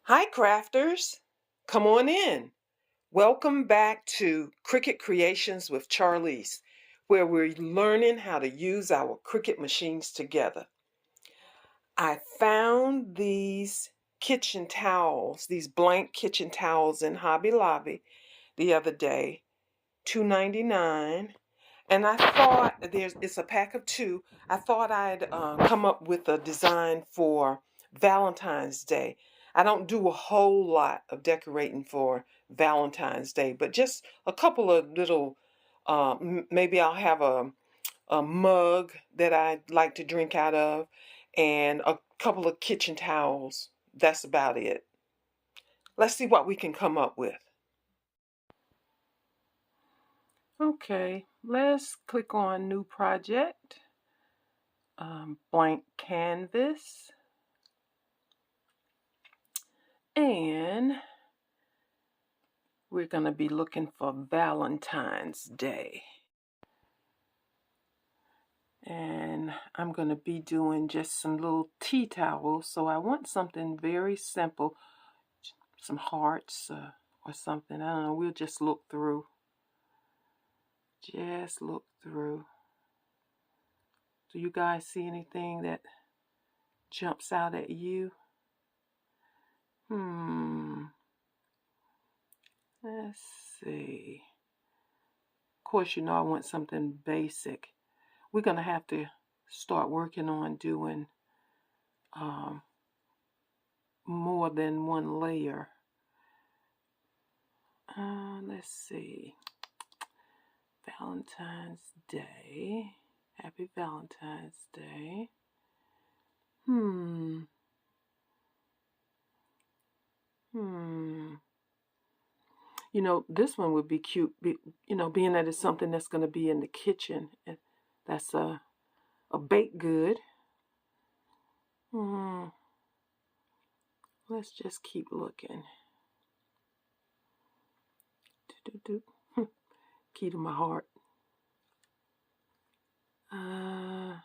Hi, crafters. Come on in. Welcome back to Cricut Creations with Charlease, where we're learning how to use our Cricut machines together. I found these kitchen towels, these blank kitchen towels in Hobby Lobby the other day, $2.99. And I thought it's a pack of two. I thought I'd come up with a design for Valentine's Day. I don't do a whole lot of decorating for Valentine's Day, but just a couple of little, maybe I'll have a mug that I like to drink out of and a couple of kitchen towels. That's about it. Let's see what we can come up with. Okay, let's click on New Project. Blank canvas, and we're going to be looking for Valentine's Day. And I'm going to be doing just some little tea towels, so I want something very simple, some hearts or something. I don't know, we'll just look through. Just look through. Do you guys see anything that jumps out at you? Let's see. Of course, you know I want something basic. We're going to have to start working on doing more than one layer. Let's see. Valentine's Day. Happy Valentine's Day. You know, this one would be cute, you know, being that it's something that's going to be in the kitchen. And that's a baked good. Let's just keep looking. Key to my heart. I'm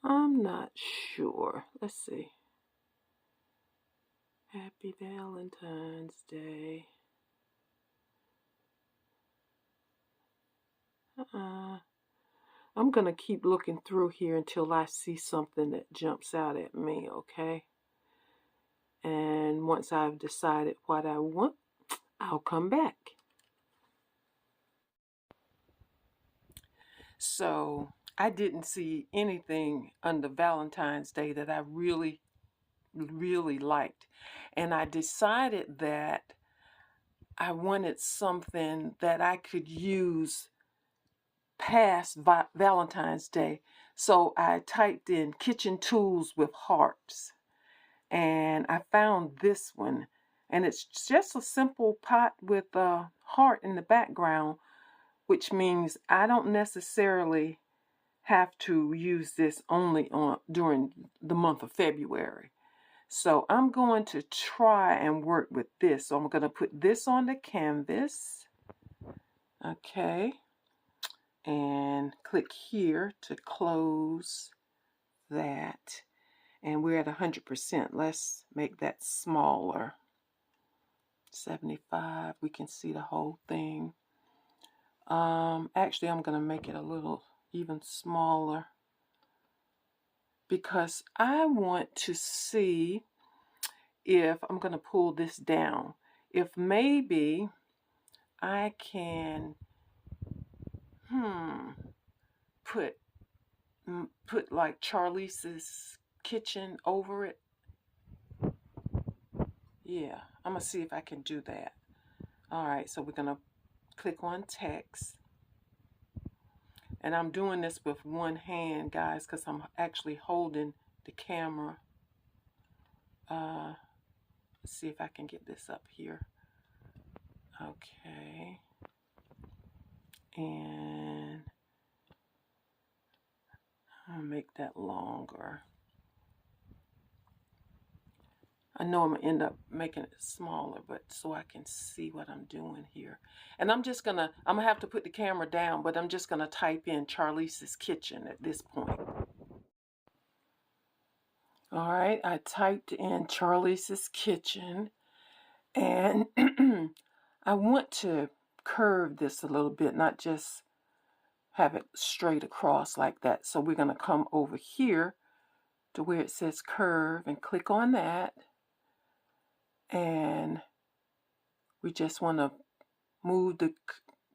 not sure. Let's see. Happy Valentine's Day. I'm going to keep looking through here until I see something that jumps out at me, okay? And once I've decided what I want, I'll come back. So I didn't see anything under Valentine's Day that I really liked. And I decided that I wanted something that I could use past Valentine's Day. So I typed in kitchen tools with hearts. And I found this one. And it's just a simple pot with a heart in the background, which means I don't necessarily have to use this only during the month of February. So I'm going to try and work with this. So I'm going to put this on the canvas. Okay. And click here to close that. And we're at 100%. Let's make that smaller. 75. We can see the whole thing. Actually, I'm going to make it a little even smaller, because I want to see if I'm going to pull this down, if maybe I can put like Charlease's kitchen over it. Yeah, I'm going to see if I can do that. All right, so we're going to click on text. And I'm doing this with one hand, guys, because I'm actually holding the camera. Let's see if I can get this up here. Okay. And I'll make that longer. I know I'm going to end up making it smaller, but so I can see what I'm doing here. And I'm going to have to put the camera down, but I'm just going to type in Charlease's kitchen at this point. All right, I typed in Charlease's kitchen, and I want to curve this a little bit, not just have it straight across like that. So we're going to come over here to where it says curve and click on that. And we just want to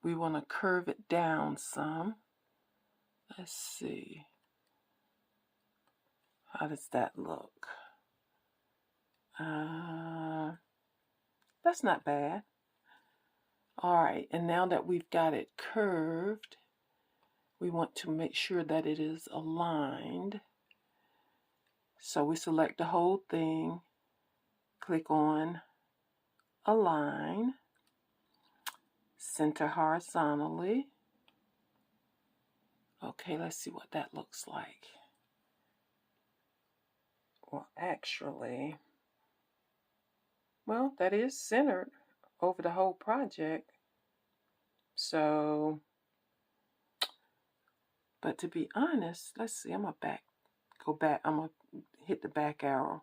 we want to curve it down some. Let's see. How does that look? That's not bad. All right, and now that we've got it curved, we want to make sure that it is aligned. So we select the whole thing, click on Align, center horizontally. Okay, let's see what that looks like. Well, actually, well, that is centered over the whole project. So, but to be honest, let's see, I'm gonna go back, I'm gonna hit the back arrow.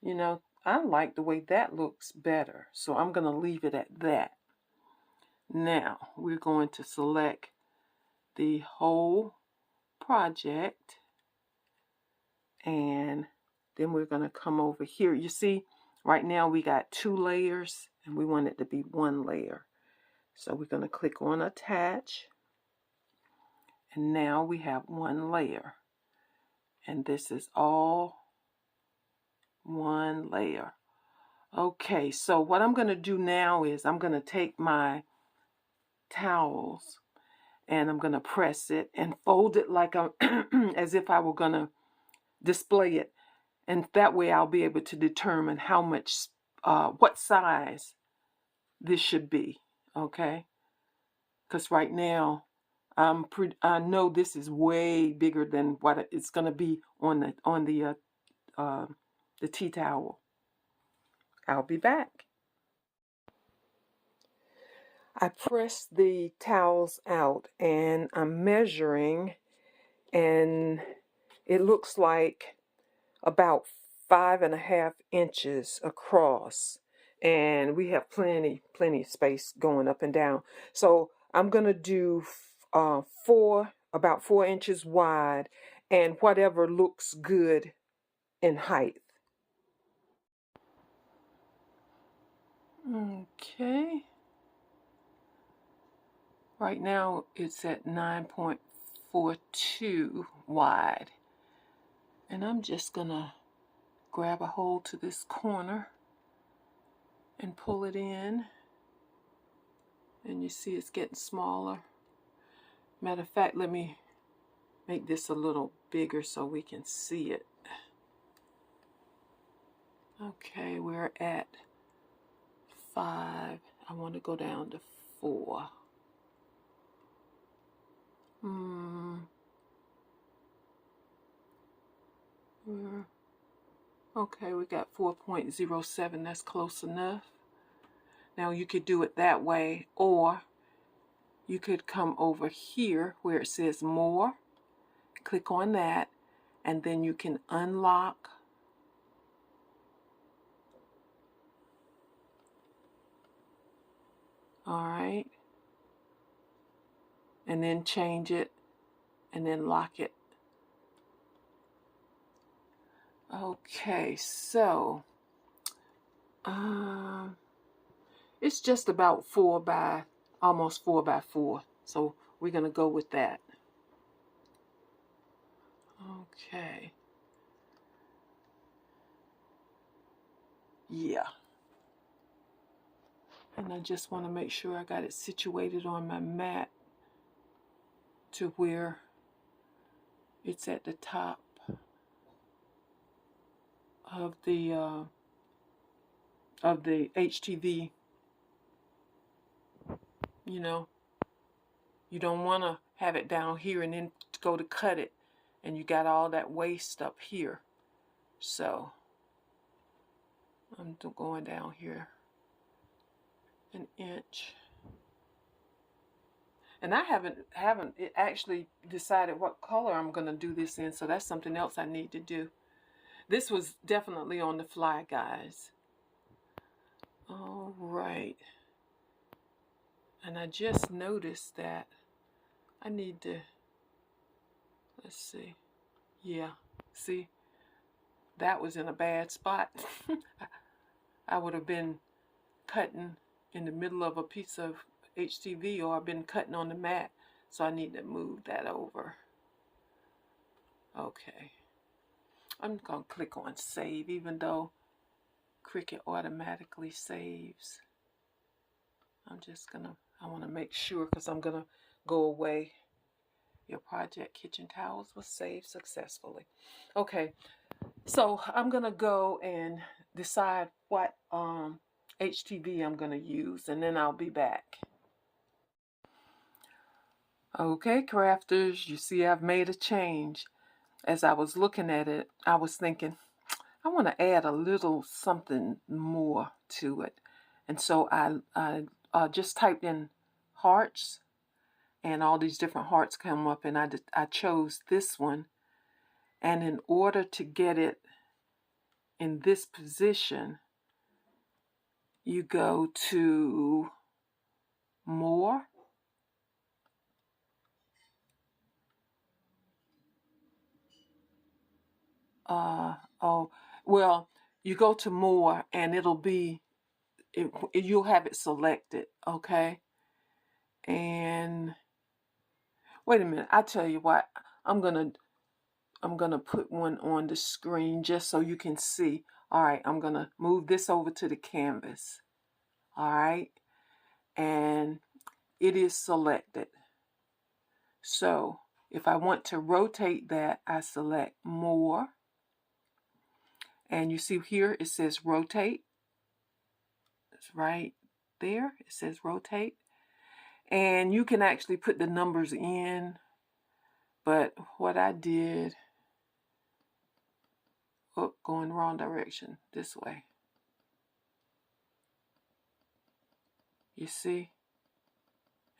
You know, I like the way that looks better, so I'm gonna leave it at that. Now, we're going to select the whole project, and then we're gonna come over here. You see, right now we got 2 layers, and we want it to be 1 layer. So we're gonna click on Attach, and now we have 1 layer. And this is all 1 layer. Okay, so what I'm going to do now is I'm going to take my towels and I'm going to press it and fold it like as if I were going to display it. And that way I'll be able to determine how much, what size this should be. Okay? Because right now, I know this is way bigger than what it's going to be on the tea towel. I'll be back. I pressed the towels out and I'm measuring, and it looks like about 5.5 inches across, and we have plenty of space going up and down. So I'm gonna do about 4 inches wide and whatever looks good in height. Okay. Right now it's at 9.42 wide. And I'm just gonna grab a hold to this corner and pull it in. And you see it's getting smaller. Matter of fact, let me make this a little bigger so we can see it. Okay, we're at 5. I want to go down to 4. Okay, we got 4.07. That's close enough. Now you could do it that way, or you could come over here where it says More, click on that, and then you can unlock. All right. And then change it, and then lock it. Okay, so it's just about almost 4 by 4. So we're gonna go with that. Okay. Yeah. And I just want to make sure I got it situated on my mat to where it's at the top of the HTV. You know, you don't want to have it down here and then go to cut it and you got all that waste up here. So I'm going down here 1 inch. And I haven't actually decided what color I'm going to do this in, so that's something else I need to do. This was definitely on the fly, guys. All right. And I just noticed that I need to, let's see. Yeah, see, that was in a bad spot. I would have been cutting in the middle of a piece of HTV, or I've been cutting on the mat, so I need to move that over. Okay. I'm going to click on save, even though Cricut automatically saves. I'm just going to, I want to make sure, because I'm going to go away. Your project kitchen towels was saved successfully. Okay, so I'm going to go and decide what HTV I'm going to use, and then I'll be back. Okay, crafters, you see I've made a change. As I was looking at it, I was thinking, I want to add a little something more to it. And so I just typed in hearts, and all these different hearts come up, and I chose this one. And in order to get it in this position, you go to more. Well, you go to more, and it'll be, you'll have it selected, okay? And wait a minute, I tell you what, I'm gonna put one on the screen just so you can see. All right, I'm gonna move this over to the canvas. All right, and it is selected. So if I want to rotate that, I select more. And you see here, it says rotate. It's right there. It says rotate. And you can actually put the numbers in. But what I did, oh, going wrong direction, this way. You see?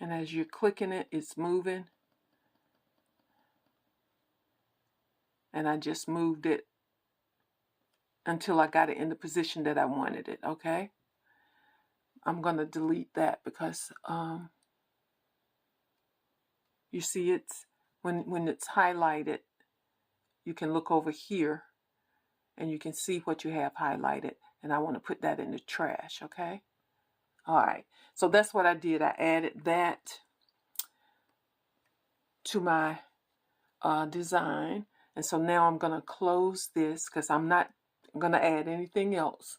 And as you're clicking it, it's moving. And I just moved it until I got it in the position that I wanted it, okay? I'm going to delete that because you see it's, when it's highlighted, you can look over here and you can see what you have highlighted. And I want to put that in the trash, okay? All right, so that's what I did. I added that to my design. And so now I'm going to close this because I'm not going to add anything else.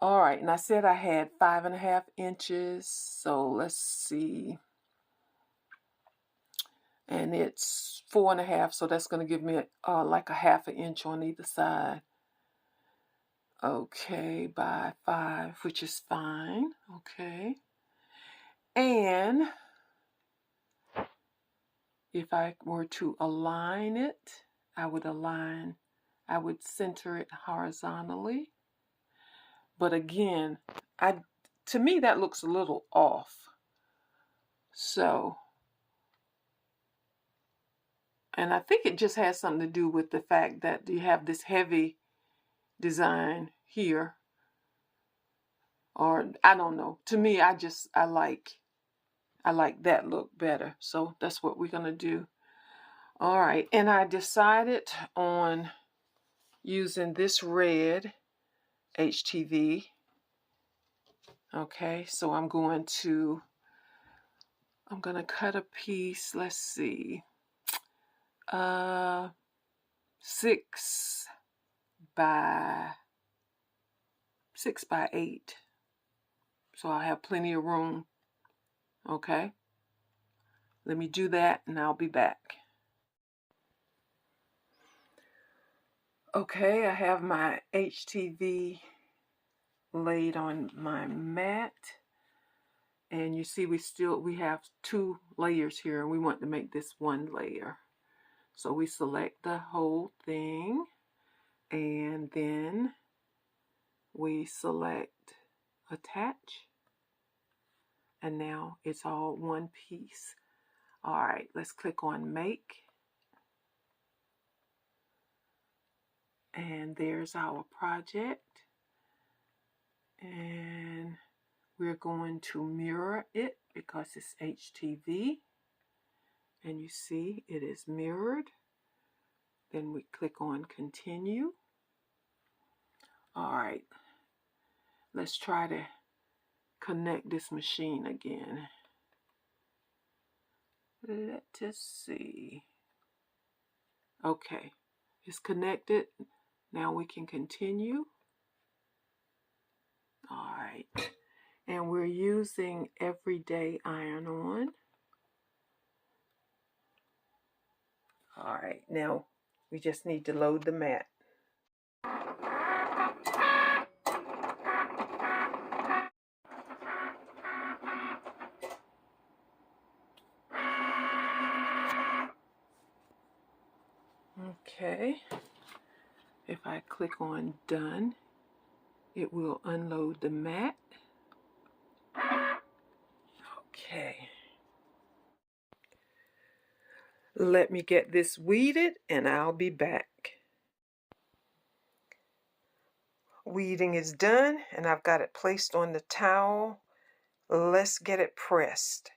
All right, and I said I had 5.5 inches, so let's see. And it's 4.5, so that's going to give me like a 1/2 inch on either side. Okay, by 5, which is fine. Okay. And if I were to align it, I would center it horizontally. But again, to me that looks a little off. So, and I think it just has something to do with the fact that you have this heavy design here. Or I don't know. To me, I like that look better. So that's what we're gonna do. All right, and I decided on using this red HTV. Okay, so I'm gonna cut a piece. Let's see, 6 by 8. So I have plenty of room. Okay, let me do that and I'll be back. Okay, I have my HTV laid on my mat, and you see we have 2 layers here, and we want to make this 1 layer. So we select the whole thing, and then we select attach, and now it's all one piece. All right, let's click on Make. And there's our project. And we're going to mirror it because it's HTV. And you see it is mirrored. Then we click on Continue. All right, let's try to connect this machine again. Let us see. Okay, it's connected. Now we can continue. All right, and we're using Everyday Iron-On. All right, now we just need to load the mat. Okay, if I click on Done, it will unload the mat. Okay. Let me get this weeded and I'll be back. Weeding is done and I've got it placed on the towel. Let's get it pressed.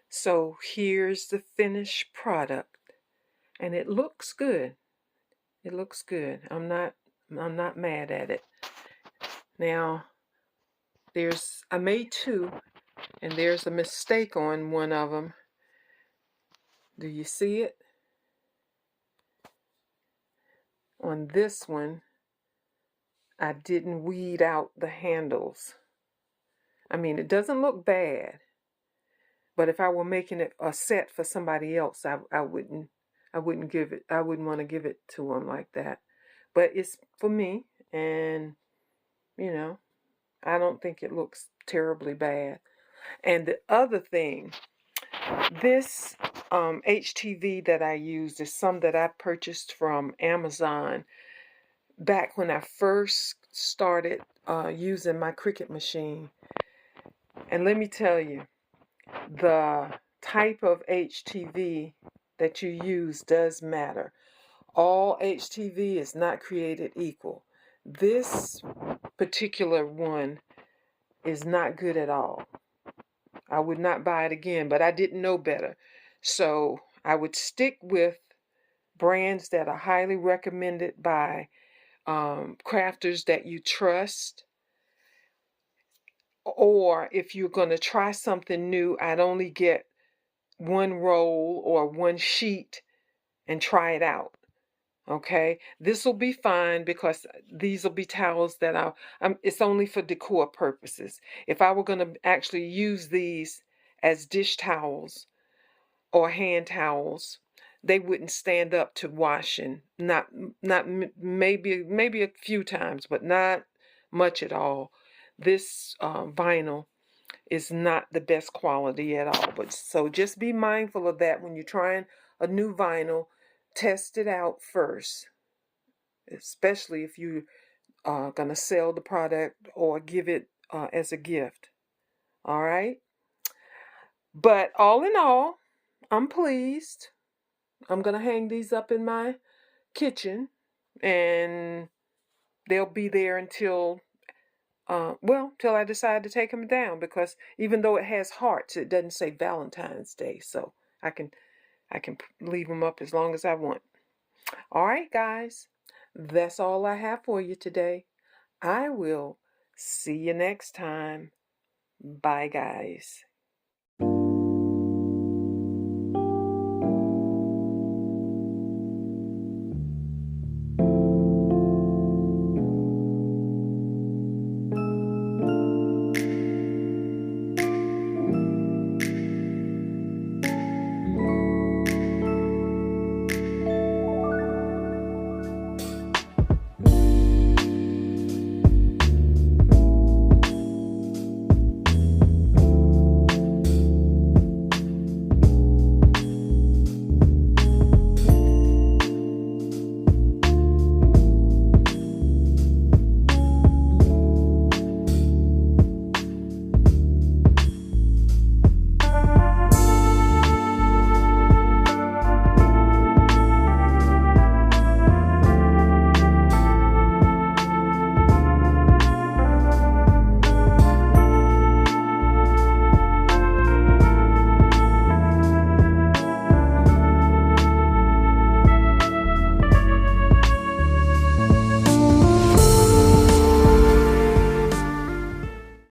So here's the finished product and it looks good. It looks good. I'm not mad at it. Now I made two and there's a mistake on one of them. Do you see it? On this one, I didn't weed out the handles. I mean, it doesn't look bad, but if I were making it a set for somebody else, I wouldn't want to give it to them like that. But it's for me, and you know, I don't think it looks terribly bad. And the other thing, this HTV that I used is some that I purchased from Amazon back when I first started using my Cricut machine. And let me tell you, the type of HTV that you use does matter. All HTV is not created equal. This particular one is not good at all. I would not buy it again, but I didn't know better. So I would stick with brands that are highly recommended by crafters that you trust. Or if you're going to try something new, I'd only get one roll or one sheet and try it out. Okay, this will be fine because these will be towels that it's only for decor purposes. If I were going to actually use these as dish towels or hand towels, they wouldn't stand up to washing. Maybe a few times, but not much at all. This vinyl is not the best quality at all. But so just be mindful of that when you're trying a new vinyl. Test it out first, especially if you are going to sell the product or give it as a gift. All right. But all in all, I'm pleased. I'm going to hang these up in my kitchen and they'll be there until till I decide to take them down, because even though it has hearts, it doesn't say Valentine's Day. So I can leave them up as long as I want. All right, guys. That's all I have for you today. I will see you next time. Bye, guys.